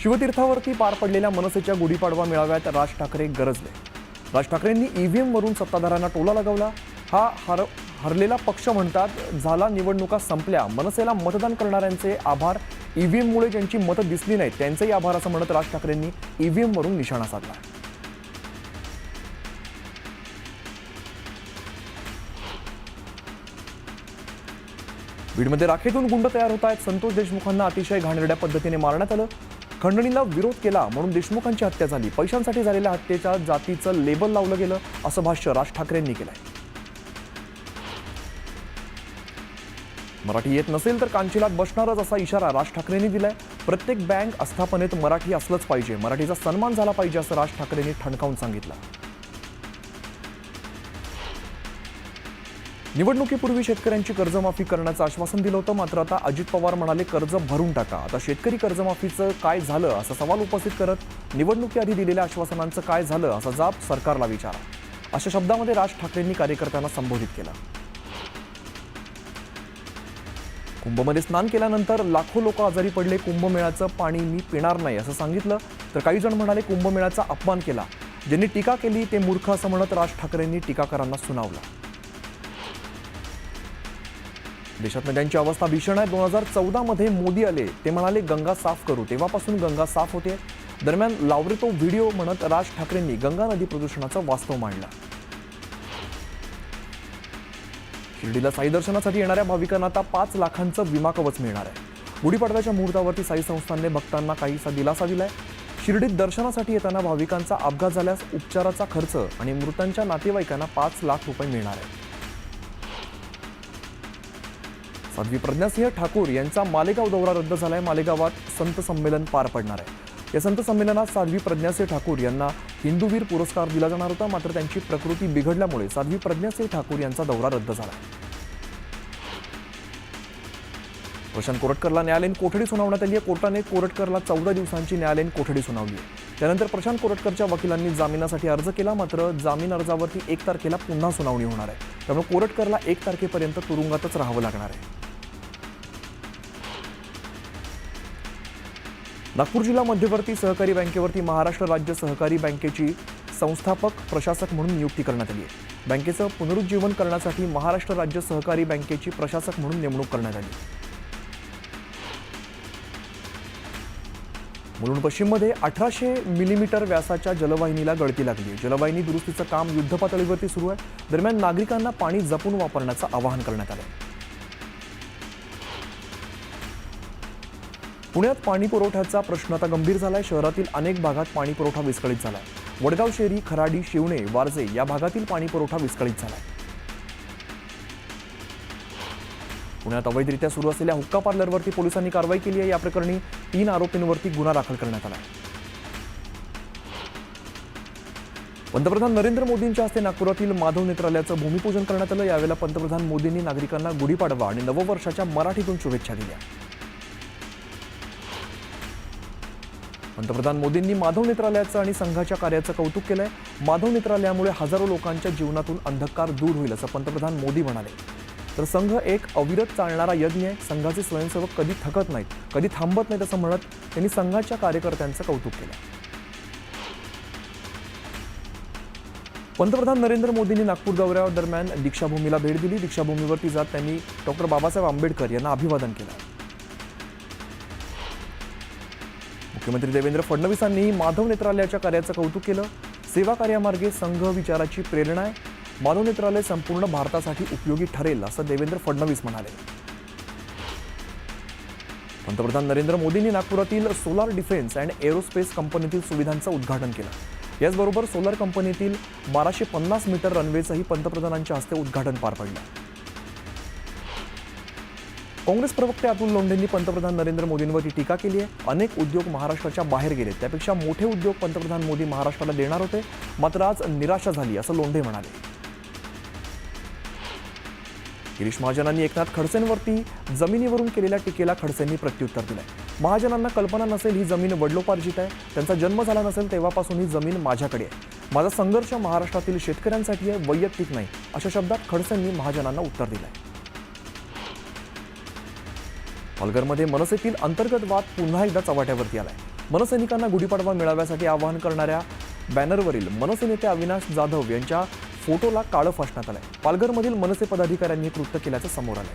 शिवतीर्थावरती पार पडलेल्या मनसेच्या गुढीपाडवा मेळाव्यात राज ठाकरे गरजले। राज ठाकरेंनी ईव्हीएम वरून सत्ताधाऱ्यांना टोला लगावला। हरलेला पक्ष म्हणतात झाला निवडणुका संपल्या, मनसेला मतदान करणाऱ्यांचे आभार, ईव्हीएम मुळे ज्यांची मतं दिसली नाहीत त्यांचेही आभार असं म्हणत राज ठाकरेंनी ईव्हीएम वरून निशाणा साधला। बीडमध्ये राखेतून गुंड तयार होत आहेत। संतोष देशमुखांना अतिशय घाणेरड्या पद्धतीने मारण्यात आलं। खंडणीला विरोध केला म्हणून देशमुखांची हत्या झाली। पैशांसाठी झालेल्या हत्येच्या जातीचं लेबल लावलं गेलं असं भाष्य राज ठाकरेंनी केलंय। मराठी येत नसेल तर कांचिलात बसणारच असा इशारा राज ठाकरेंनी दिलाय। प्रत्येक बँक आस्थापनेत मराठी असलंच पाहिजे, मराठीचा सन्मान झाला पाहिजे असं राज ठाकरेंनी ठणकावून सांगितलं। निवडणुकीपूर्वी शेतकऱ्यांची कर्जमाफी करण्याचं आश्वासन दिलं होतं, मात्र आता अजित पवार म्हणाले कर्ज भरून टाका। आता शेतकरी कर्जमाफीचं काय झालं असा सवाल उपस्थित करत निवडणुकीआधी दिलेल्या आश्वासनांचं काय झालं असा जाब सरकारला विचारा, अशा शब्दामध्ये राज ठाकरेंनी कार्यकर्त्यांना संबोधित केलं। कुंभमध्ये स्नान केल्यानंतर लाखो लोक आजारी पडले, कुंभमेळ्याचं पाणी मी पिणार नाही असं सांगितलं, तर काही जण म्हणाले कुंभमेळ्याचा अपमान केला। ज्यांनी टीका केली ते मूर्ख असं म्हणत राज ठाकरेंनी टीकाकारांना सुनावलं। देशात नद्यांची अवस्था भीषण आहे। 2014 मध्ये मोदी आले, ते म्हणाले गंगा साफ करू, तेव्हापासून गंगा साफ होते। दरम्यान लावरे तो व्हिडिओ म्हणत राज ठाकरेंनी गंगा नदी प्रदूषणाचं वास्तव मांडलं। शिर्डीला साई दर्शनासाठी येणाऱ्या भाविकांना आता 5 लाखांचं विमा कवच मिळणार आहे। गुढीपाडव्याच्या मुहूर्तावरती साई संस्थानने भक्तांना काहीसा दिलासा दिलाय। शिर्डीत दर्शनासाठी येताना भाविकांचा अपघात झाल्यास उपचाराचा खर्च आणि मृतांच्या नातेवाईकांना 5 लाख रुपये मिळणार आहे। साध्वी प्रज्ञासिंह ठाकूर यांचा मालेगाव दौरा रद्द झालाय। मालेगावात संत संमेलन पार पडणार आहे। या संत संमेलनात साध्वी प्रज्ञासिंह ठाकूर यांना हिंदूवीर पुरस्कार दिला जाणार होता, मात्र त्यांची प्रकृती बिघडल्यामुळे साध्वी प्रज्ञासिंह ठाकूर यांचा दौरा रद्द झाला। प्रशांत कोरटकरला न्यायालयीन कोठडी सुनावण्यात आली आहे। कोर्टाने कोरटकरला 14 दिवसांची न्यायालयीन कोठडी सुनावली आहे। त्यानंतर प्रशांत कोरटकरच्या वकिलांनी जामिनासाठी अर्ज केला, मात्र जामीन अर्जावरती 1 तारखेला पुन्हा सुनावणी होणार आहे। त्यामुळे कोरटकरला 1 तारखेपर्यंत तुरुंगातच राहावं लागणार आहे। नागपूर जिल्हा मध्यवर्ती सहकारी बँकेवरती महाराष्ट्र राज्य सहकारी बँकेची संस्थापक प्रशासक म्हणून नियुक्ती करण्यात आली आहे। बँकेचं पुनरुज्जीवन करण्यासाठी महाराष्ट्र राज्य सहकारी बँकेची प्रशासक म्हणून नेमणूक करण्यात आली। मुलुंड पश्चिममध्ये 1800 मिलीमीटर व्यासाच्या जलवाहिनीला गळती लागली आहे। जलवाहिनी दुरुस्तीचं काम युद्धपातळीवरती सुरू आहे। दरम्यान नागरिकांना पाणी जपून वापरण्याचं आवाहन करण्यात आलं आहे। पुण्यात पाणी पुरवठ्याचा प्रश्न आता गंभीर झालाय। शहरातील अनेक भागात पाणी पुरवठा विस्कळीत झालाय। वडगाव शेरी, खराडी, शिवणे, वारजे या भागातील पाणी पुरवठा विस्कळीत झालाय। पुण्यात अवैधरित्या सुरू असलेल्या हुक्का पार्लरवरती पोलिसांनी कारवाई केली आहे। या प्रकरणी 3 आरोपींवरती गुन्हा दाखल करण्यात आला आहे। पंतप्रधान नरेंद्र मोदींच्या हस्ते नागपुरातील माधव नेत्रालयाचं भूमिपूजन करण्यात आलं। यावेळेला पंतप्रधान मोदींनी नागरिकांना गुढीपाडवा आणि नववर्षाच्या मराठीतून शुभेच्छा दिल्या। पंतप्रधान मोदींनी माधव नेत्रालयाचं आणि संघाच्या कार्याचं कौतुक केलंय। माधव नेत्रालयामुळे हजारो लोकांच्या जीवनातून अंधकार दूर होईल असं पंतप्रधान मोदी म्हणाले। तर संघ एक अविरत चालणारा यज्ञ आहे। संघाचे स्वयंसेवक कधी थकत नाहीत, कधी थांबत नाहीत असं म्हणत त्यांनी संघाच्या कार्यकर्त्यांचं कौतुक केलं। पंतप्रधान नरेंद्र मोदींनी नागपूर दौऱ्यादरम्यान दीक्षाभूमीला भेट दिली। दीक्षाभूमीवरती जात त्यांनी डॉक्टर बाबासाहेब आंबेडकर यांना अभिवादन केलं। मुख्यमंत्री देवेंद्र फडणवीसांनी माधव नेत्रालयाच्या कार्याचं कौतुक केलं। सेवा कार्यामार्गे संघ विचाराची प्रेरणा आहे। माधव नेत्रालय संपूर्ण भारतासाठी उपयोगी ठरेल असं देवेंद्र फडणवीस म्हणाले। पंतप्रधान नरेंद्र मोदींनी नागपुरातील सोलार डिफेन्स अँड एरोस्पेस कंपनीतील सुविधांचं उद्घाटन केलं। याचबरोबर सोलार कंपनीतील 1250 मीटर रनवेचंही पंतप्रधानांच्या हस्ते उद्घाटन पार पडलं। काँग्रेस प्रवक्ते अतुल लोंढेंनी पंतप्रधान नरेंद्र मोदींवरती टीका केली आहे। अनेक उद्योग महाराष्ट्राच्या बाहेर गेले, त्यापेक्षा मोठे उद्योग पंतप्रधान मोदी महाराष्ट्राला देणार होते, मात्र आज निराशा झाली असं लोंढे म्हणाले। गिरीश महाजनांनी एकनाथ खडसेंवरती जमिनीवरून केलेल्या टीकेला खडसेंनी प्रत्युत्तर दिलंय। महाजनांना कल्पना नसेल ही जमीन वडिलोपार्जित आहे, त्यांचा जन्म झाला नसेल तेव्हापासून ही जमीन माझ्याकडे आहे। माझा संघर्ष महाराष्ट्रातील शेतकऱ्यांसाठी आहे, वैयक्तिक नाही, अशा शब्दात खडसेंनी महाजनांना उत्तर दिलंय। पालघरमध्ये मनसेतील अंतर्गत वाद पुन्हा एकदा चव्हाट्यावरती आलाय। मनसैनिकांना गुढीपाडवा मेळाव्यासाठी आवाहन करणाऱ्या बॅनरवरील मनसे नेते अविनाश जाधव यांच्या फोटोला काळं फासण्यात आलंय. पालघरमधील मनसे पदाधिकाऱ्यांनी हे कृत्य केल्याचं समोर आलंय.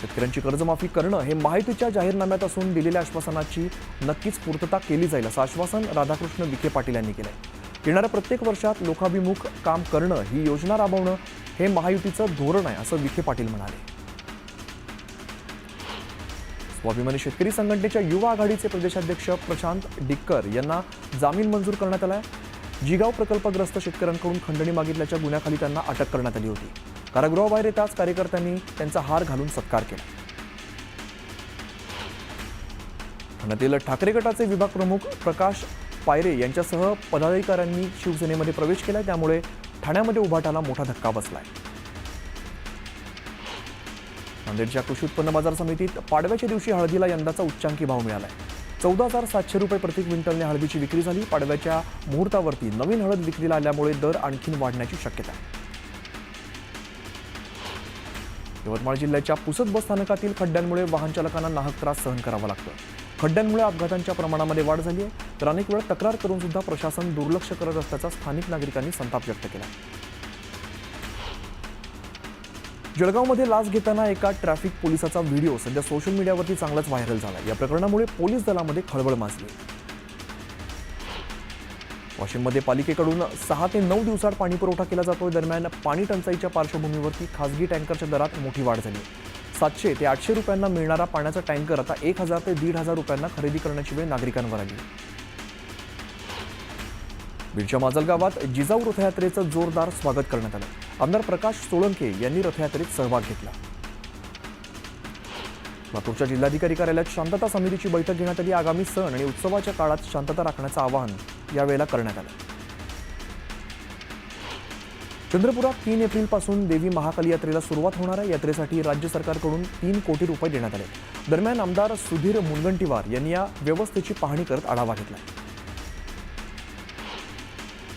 शेतकऱ्यांची कर्जमाफी करणं हे महायुतीच्या जाहीरनाम्यात असून दिलेल्या आश्वासनाची नक्कीच पूर्तता केली जाईल असं आश्वासन राधाकृष्ण विखे पाटील यांनी केलंय. येणाऱ्या प्रत्येक वर्षात लोकाभिमुख काम करणं, ही योजना राबवणं हे महायुतीचं धोरण आहे असं विखे पाटील म्हणाले. स्वाभिमानी शेतकरी संघटनेच्या युवा आघाडीचे प्रदेशाध्यक्ष प्रशांत डिक्कर यांना जामीन मंजूर करण्यात आलाय. जिगाव प्रकल्पग्रस्त शेतकऱ्यांकडून खंडणी मागितल्याच्या गुन्ह्याखाली त्यांना अटक करण्यात आली होती. कारागृहाबाहेर येताच कार्यकर्त्यांनी त्यांचा हार घालून सत्कार केला. ठाण्यातील ठाकरे गटाचे विभाग प्रमुख प्रकाश पायरे यांच्यासह पदाधिकाऱ्यांनी शिवसेनेमध्ये प्रवेश केला. त्यामुळे ठाण्यामध्ये उभाटाला मोठा धक्का बसलाय. नांदेडच्या कृषी उत्पन्न बाजार समितीत पाडव्याच्या दिवशी हळदीला यंदाचा उच्चांकी भाव मिळालाय. 14,700 रुपये प्रति क्विंटलने हळदीची विक्री झाली. पाडव्याच्या मुहूर्तावरती नवीन हळद विक्रीला आल्यामुळे दर आणखीन वाढण्याची शक्यता आहे. यवतमाळ जिल्ह्याच्या पुसद बस स्थानकातील खड्ड्यांमुळे वाहन चालकांना नाहक त्रास सहन करावा लागतो. खड्ड्यांमुळे अपघातांच्या प्रमाणामध्ये वाढ झाली आहे. तर अनेक वेळा तक्रार करून सुद्धा प्रशासन दुर्लक्ष करत असल्याचा स्थानिक नागरिकांनी संताप व्यक्त केला. जळगावमध्ये लाच घेताना एका ट्रॅफिक पोलिसाचा व्हिडिओ सध्या सोशल मीडियावरती चांगलाच व्हायरल झाला. या प्रकरणामुळे पोलीस दलामध्ये खळबळ माजली. वाशिममध्ये पालिकेकडून 6 ते 9 दिवसात पाणी पुरवठा केला जातोय. दरम्यान पाणी टंचाईच्या पार्श्वभूमीवरती खासगी टँकरच्या दरात मोठी वाढ झाली. 700 ते 800 रुपयांना मिळणारा पाण्याचा टँकर आता 1,000 ते 1,500 रुपयांना खरेदी करण्याची वेळ नागरिकांवर आली. बीडच्या माजलगावात जिजाऊ रथयात्रेचं जोरदार स्वागत करण्यात आलं. आमदार प्रकाश सोळंके यांनी रथयात्रेत सहभाग घेतला. लातूरच्या जिल्हाधिकारी कार्यालयात शांतता समितीची बैठक घेण्यात आली. आगामी सण आणि उत्सवाच्या काळात शांतता राखण्याचं आवाहन यावेळेला करण्यात आलं. चंद्रपुरात 3 एप्रिलपासून देवी महाकाली यात्रेला सुरुवात होणार आहे. यात्रेसाठी राज्य सरकारकडून 3 कोटी रुपये देण्यात आले. दरम्यान आमदार सुधीर मुनगंटीवार यांनी या व्यवस्थेची पाहणी करत आढावा घेतला.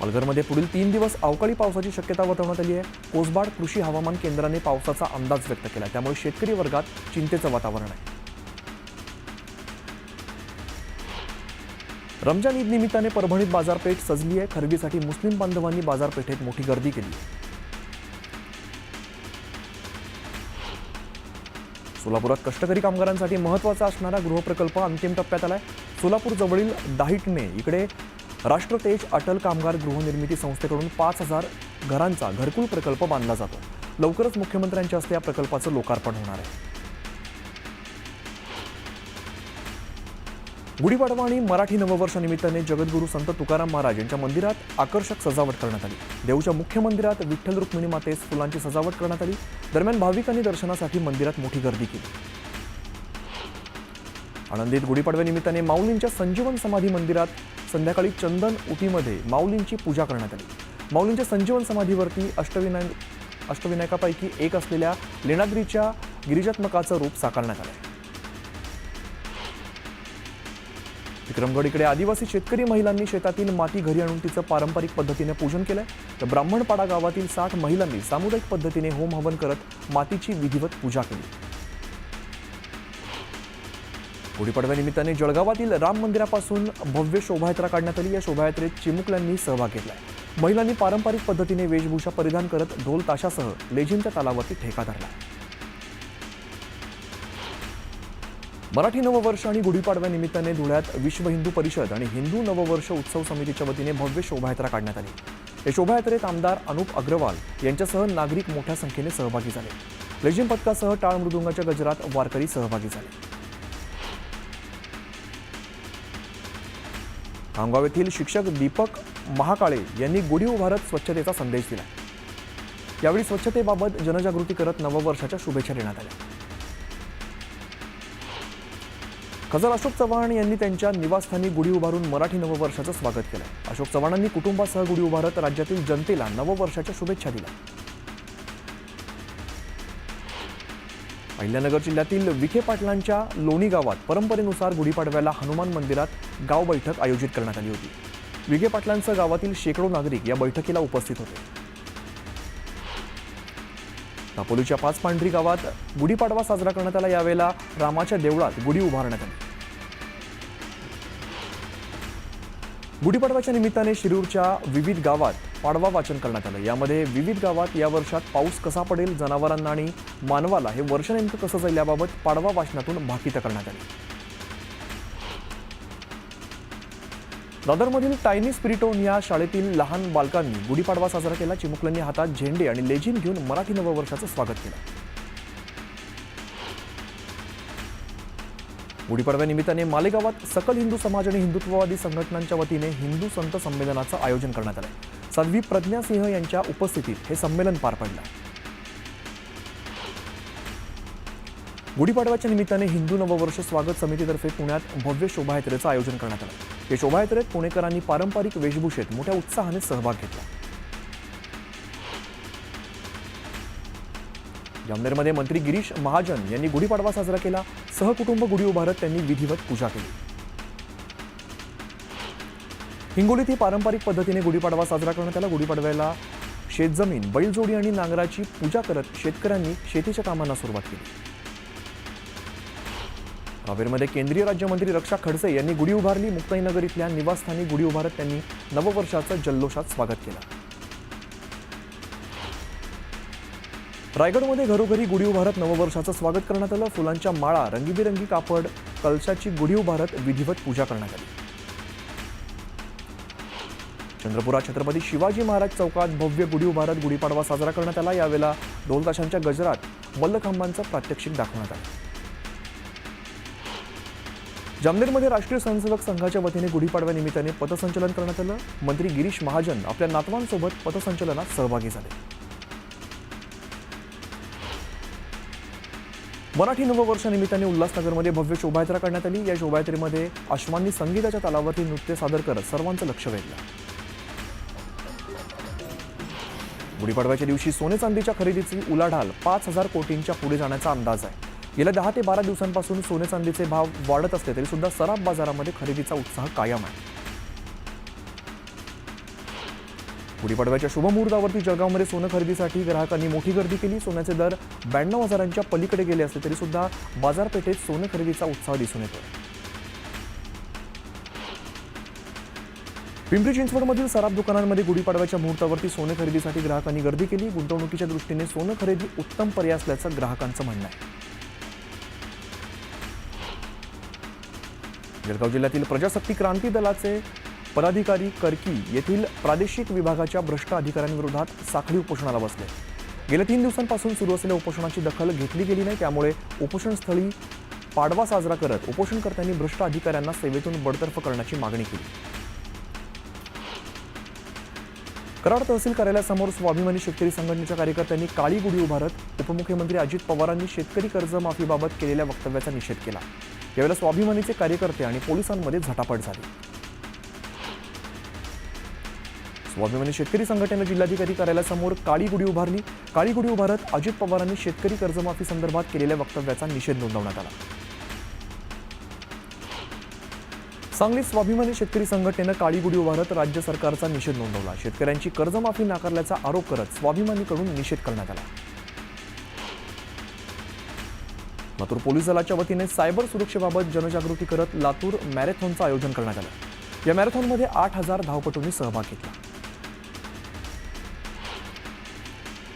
पालघरमध्ये पुढील 3 दिवस अवकाळी पावसाची शक्यता वर्तवण्यात आली आहे. कोसबाड कृषी हवामान केंद्राने पावसाचा अंदाज व्यक्त केला. त्यामुळे शेतकरी वर्गात चिंतेचं वातावरण आहे. रमजान ईद निमित्ताने परभणीत बाजारपेठ सजली आहे. खरेदीसाठी मुस्लिम बांधवांनी बाजारपेठेत मोठी गर्दी केली. सोलापुरात कष्टकरी कामगारांसाठी महत्त्वाचा असणारा गृहप्रकल्प अंतिम टप्प्यात आलाय. सोलापूर जवळील दाहिटणे इकडे राष्ट्र तेज अटल कामगार गृहनिर्मिती संस्थेकडून 5,000 घरांचा घरकुल प्रकल्प बांधला जातो. लवकरच मुख्यमंत्र्यांच्या हस्ते या प्रकल्पाचं लोकार्पण होणार आहे. गुढीपाडवा आणि मराठी नववर्षानिमित्ताने जगद्गुरू संत तुकाराम महाराज यांच्या मंदिरात आकर्षक सजावट करण्यात आली. देऊच्या मुख्य मंदिरात विठ्ठल रुक्मिणी मातेस फुलांची सजावट करण्यात आली. दरम्यान भाविकांनी दर्शनासाठी मंदिरात मोठी गर्दी केली. आनंदीत गुढीपाडव्यानिमित्ताने माऊलींच्या संजीवन समाधी मंदिरात संध्याकाळी चंदन उटीमध्ये माऊलींची पूजा करण्यात आली. माऊलींच्या संजीवन समाधीवरती अष्टविनायकापैकी एक असलेल्या लेणाद्रीच्या गिरिजात्मकाचं रूप साकारण्यात आलं. विक्रमगड इकडे आदिवासी शेतकरी महिलांनी शेतातील माती घरी आणून तिचं पारंपरिक पद्धतीने पूजन केलंय. तर ब्राह्मणपाडा गावातील 60 महिलांनी सामुदायिक पद्धतीने होम हवन करत मातीची विधिवत पूजा केली. गुढीपाडव्यानिमित्ताने जळगावातील राम मंदिरापासून भव्य शोभायात्रा काढण्यात आली. या शोभायात्रेत चिमुकल्यांनी सहभाग घेतलाय. महिलांनी पारंपरिक पद्धतीने वेशभूषा परिधान करत ढोल ताशासह लेझिमच्या तालावरती ठेका धरला. मराठी नववर्ष आणि गुढीपाडव्यानिमित्ताने धुळ्यात विश्व हिंदू परिषद आणि हिंदू नववर्ष उत्सव समितीच्या वतीने भव्य शोभायात्रा काढण्यात आली. या शोभायात्रेत आमदार अनुप अग्रवाल यांच्यासह नागरिक मोठ्या संख्येने सहभागी झाले. लेझिम पथकासह टाळ मृदुंगाच्या गजरात वारकरी सहभागी झाले. खामगाव येथील शिक्षक दीपक महाकाळे यांनी गुढी उभारत स्वच्छतेचा संदेश दिला. यावेळी स्वच्छतेबाबत जनजागृती करत नववर्षाच्या शुभेच्छा देण्यात आल्या. खासदार अशोक चव्हाण यांनी त्यांच्या निवासस्थानी गुढी उभारून मराठी नववर्षाचं स्वागत केलं. अशोक चव्हाणांनी कुटुंबासह गुढी उभारत राज्यातील जनतेला नववर्षाच्या शुभेच्छा दिल्या. अहिल्यानगर जिल्ह्यातील विखे पाटलांच्या लोणी गावात परंपरेनुसार गुढीपाडव्याला हनुमान मंदिरात गाव बैठक आयोजित करण्यात आली होती. विखे पाटलांसह गावातील शेकडो नागरिक या बैठकीला उपस्थित होते. दापोलीच्या 5 पांढरी गावात गुढीपाडवा साजरा करण्यात आला. यावेळेला रामाच्या देवळात गुढी उभारण्यात आली. गुढीपाडव्याच्या निमित्ताने शिरूरच्या विविध गावात पाडवा वाचन करण्यात आलं. यामध्ये विविध गावात या वर्षात पाऊस कसा पडेल, जनावरांना आणि मानवाला हे वर्ष नेमकं कसं जाईल याबाबत पाडवा वाचनातून भाकितं करण्यात आली. दादरमधील टायनी स्पिरिटोन या शाळेतील लहान बालकांनी गुढीपाडवा साजरा केला. चिमुकल्यांनी हातात झेंडे आणि लेझीम घेऊन मराठी नववर्षाचं स्वागत केलं. गुढीपाडव्यानिमित्ताने मालेगावात सकल हिंदू समाज आणि हिंदुत्ववादी संघटनांच्या वतीने हिंदू संत संमेलनाचं आयोजन करण्यात आलं. साध्वी प्रज्ञा सिंह यांच्या उपस्थितीत हे संमेलन पार पडलं. गुढीपाडव्याच्या निमित्ताने हिंदू नववर्ष स्वागत समितीतर्फे पुण्यात भव्य शोभायात्रेचं आयोजन करण्यात आलं. या शोभायात्रेत पुणेकरांनी पारंपरिक वेशभूषेत मोठ्या उत्साहाने सहभाग घेतला. जामनेरमध्ये मंत्री गिरीश महाजन यांनी गुढीपाडवा साजरा केला. सहकुटुंब गुढी उभारत त्यांनी विधिवत पूजा केली. हिंगोलीतही पारंपरिक पद्धतीने गुढीपाडवा साजरा करण्यात आला. गुढीपाडव्याला शेतजमीन, बैलजोडी आणि नांगराची पूजा करत शेतकऱ्यांनी शेतीच्या कामांना सुरुवात केली. रावेरमध्ये केंद्रीय राज्यमंत्री रक्षा खडसे यांनी गुढी उभारली. मुक्ताईनगर इथल्या निवासस्थानी गुढी उभारत त्यांनी नववर्षाचं जल्लोषात स्वागत केलं. रायगडमध्ये घरोघरी गुढी उभारत नववर्षाचं स्वागत करण्यात आलं. फुलांच्या माळा, रंगीबेरंगी कापड, कलशाची गुढी उभारत विधिवत पूजा करण्यात आली. चंद्रपुरात छत्रपती शिवाजी महाराज चौकात भव्य गुढी उभारत गुढीपाडवा साजरा करण्यात आला. यावेळेला ढोल ताशांच्या गजरात मल्लखांबांचं प्रात्यक्षिक दाखवण्यात आलं. जामनेरमध्ये राष्ट्रीय स्वयंसेवक संघाच्या वतीने गुढीपाडव्यानिमित्ताने पथसंचलन करण्यात आलं. मंत्री गिरीश महाजन आपल्या नातवांसोबत पथसंचलनात सहभागी झाले. मराठी नववर्षानिमित्ताने उल्हासनगरमध्ये भव्य शोभायात्रा करण्यात आली. या शोभायात्रेमध्ये अश्वांनी संगीताच्या तालावरती नृत्य सादर करत सर्वांचं लक्ष वेधलं. गुढीपाडव्याच्या दिवशी सोने चांदीच्या खरेदीची उलाढाल 5,000 कोटींच्या पुढे जाण्याचा अंदाज आहे. गेल्या 10 ते 12 दिवसांपासून सोने चांदीचे भाव वाढत असले तरी सुद्धा सराफ बाजारामध्ये खरेदीचा उत्साह कायम आहे. गुढीपाडव्याच्या शुभमुहूर्तावरती जळगावमध्ये सोनं खरेदीसाठी ग्राहकांनी मोठी गर्दी केली. सोन्याचे दर 92,000च्या पलीकडे गेले असले तरी सुद्धा बाजारपेठेत सोनं खरेदीचा उत्साह दिसून येतोय. पिंपरी चिंचवडमधील सराफ दुकानांमध्ये गुढीपाडव्याच्या मुहूर्तावरती सोनं खरेदीसाठी ग्राहकांनी गर्दी केली. गुंतवणुकीच्या दृष्टीने सोनं खरेदी उत्तम पर्याय असल्याचं ग्राहकांचं म्हणणं आहे. जळगाव जिल्ह्यातील प्रजासत्ताक क्रांती दलाचे पदाधिकारी कर्की येथील प्रादेशिक विभागाच्या भ्रष्ट अधिकाऱ्यांविरोधात साखळी उपोषणाला बसले. गेल्या 3 दिवसांपासून सुरू असलेल्या उपोषणाची दखल घेतली गेली नाही. त्यामुळे उपोषणस्थळी पाडवा साजरा करत उपोषणकर्त्यांनी भ्रष्ट अधिकाऱ्यांना सेवेतून बडतर्फ करण्याची मागणी केली. कराड तहसील कार्यालयासमोर स्वाभिमानी शेतकरी संघटनेच्या कार्यकर्त्यांनी काळी गुढी उभारत उपमुख्यमंत्री अजित पवारांनी शेतकरी कर्जमाफीबाबत केलेल्या वक्तव्याचा निषेध केला. यावेळेला स्वाभिमानीचे कार्यकर्ते आणि पोलिसांमध्ये झटापट झाली. स्वाभिमानी शेतकरी संघटनेने जिल्हाधिकारी कार्यालयासमोर काळी गुढी उभारली. काळी गुढी उभारत अजित पवारांनी शेतकरी कर्जमाफी संदर्भात केलेल्या वक्तव्याचा निषेध नोंदवण्यात आला. सांगलीत स्वाभिमानी शेतकरी संघटनेनं काळी गुढी उभारत राज्य सरकारचा निषेध नोंदवला. शेतकऱ्यांची कर्जमाफी नाकारल्याचा आरोप करत स्वाभिमानीकडून निषेध करण्यात आला. लातूर पोलीस दलाच्या वतीने सायबर सुरक्षेबाबत जनजागृती करत लातूर मॅरेथॉनचं आयोजन करण्यात आलं. या मॅरेथॉनमध्ये 8,000 धावपटूंनी सहभाग घेतला.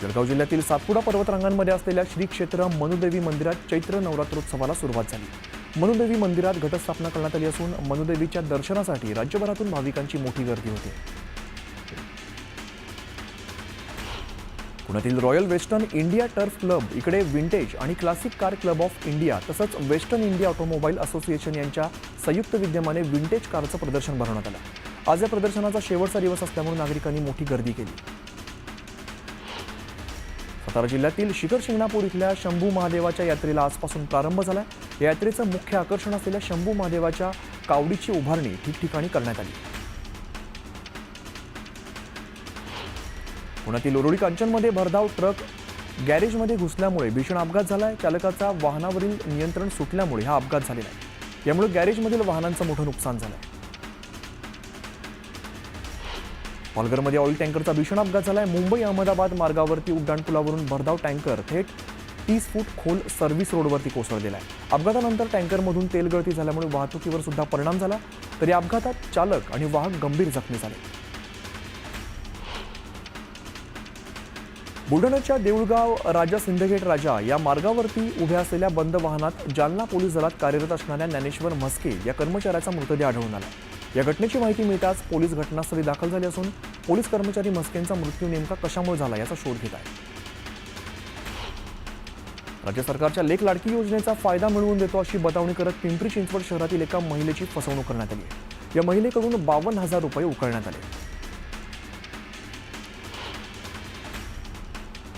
जळगाव जिल्ह्यातील सातपुडा पर्वतरांगांमध्ये असलेल्या श्री क्षेत्र मनुदेवी मंदिरात चैत्र नवरात्रोत्सवाला सुरुवात झाली. मनुदेवी मंदिरात घटस्थापना करण्यात आली असून मनुदेवीच्या दर्शनासाठी राज्यभरातून भाविकांची मोठी गर्दी होते. पुण्यातील royal western India turf club इकडे विंटेज आणि classic car club of India तसंच वेस्टर्न इंडिया ऑटोमोबाईल असोसिएशन यांच्या संयुक्त विद्यमाने विंटेज कारचं प्रदर्शन भरवण्यात आलं. आज या प्रदर्शनाचा शेवटचा दिवस असल्यामुळे नागरिकांनी मोठी गर्दी केली. सातारा जिल्ह्यातील शिखर शिंगणापूर इथल्या शंभू महादेवाच्या यात्रेला आजपासून प्रारंभ झाला. या यात्रेचं मुख्य आकर्षण असलेल्या शंभू महादेवाच्या कावडीची उभारणी ठिकठिकाणी करण्यात आली. पुण्यातील उरुळी कांचनमध्ये भरधाव ट्रक गॅरेजमध्ये घुसल्यामुळे भीषण अपघात झालाय. चालकाचा वाहनावरील नियंत्रण सुटल्यामुळे हा अपघात झालेला आहे. यामुळे गॅरेजमधील वाहनांचं मोठं नुकसान झालंय. पालघरमध्ये ऑइल टँकरचा भीषण अपघात झालाय. मुंबई अहमदाबाद मार्गावरती उड्डाणपुलावरून भरधाव टँकर थेट 30 फूट खोल सर्व्हिस रोडवरती कोसळलेला आहे. अपघातानंतर टँकरमधून तेल गळती झाल्यामुळे वाहतुकीवर सुद्धा परिणाम झाला. तर या अपघातात चालक आणि वाहक गंभीर जखमी झाले. बुलढाण्याच्या देऊळगाव राजा सिंदखेड राजा या मार्गावरती उभ्या असलेल्या बंद वाहनात जालना पोलीस दलात कार्यरत असणाऱ्या ज्ञानेश्वर म्हस्के या कर्मचाऱ्याचा मृतदेह आढळून आला. या घटनेची माहिती मिळताच पोलीस घटनास्थळी दाखल झाले असून पोलीस कर्मचारी म्हस्केंचा मृत्यू नेमका कशामुळे झाला याचा शोध घेत आहेत. राज्य सरकारच्या लेख लाडकी योजनेचा फायदा मिळवून देतो अशी बतावणी करत पिंपरी चिंचवड शहरातील एका महिलेची फसवणूक करण्यात आली आहे. या महिलेकडून 52,000 रुपये उकळण्यात आले.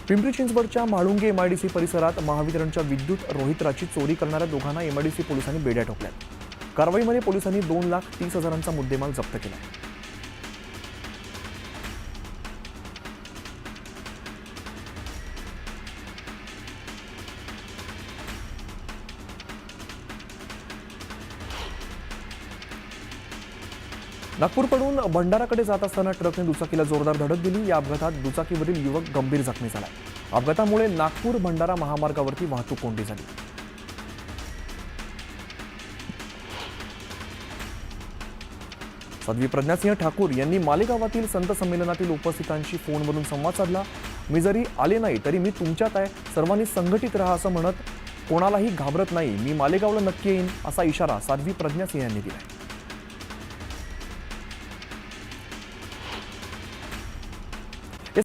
पिंपरी चिंचवडच्या म्हाळुंगे एमआयडीसी परिसरात महावितरणच्या विद्युत रोहित्राची चोरी करणाऱ्या दोघांना एमआयडीसी पोलिसांनी बेड्या ठोकल्यात. कारवाईमध्ये पोलिसांनी 2,30,000चा मुद्देमाल जप्त केला. नागपूरकडून भंडाराकडे जात असताना ट्रकने दुचाकीला जोरदार धडक दिली. या अपघातात दुचाकीवरील युवक गंभीर जखमी झाला. अपघातामुळे नागपूर भंडारा महामार्गावरती वाहतूक कोंडी झाली. साध्वी प्रज्ञासिंह ठाकूर यांनी मालेगावातील संत संमेलनातील उपस्थितांशी फोनवरून संवाद साधला. मी जरी आले नाही तरी मी तुमच्यात आहे, सर्वांनी संघटित राहा असं म्हणत कोणालाही घाबरत नाही, मी मालेगावला नक्की येईन असा इशारा साध्वी प्रज्ञासिंह यांनी दिलाय.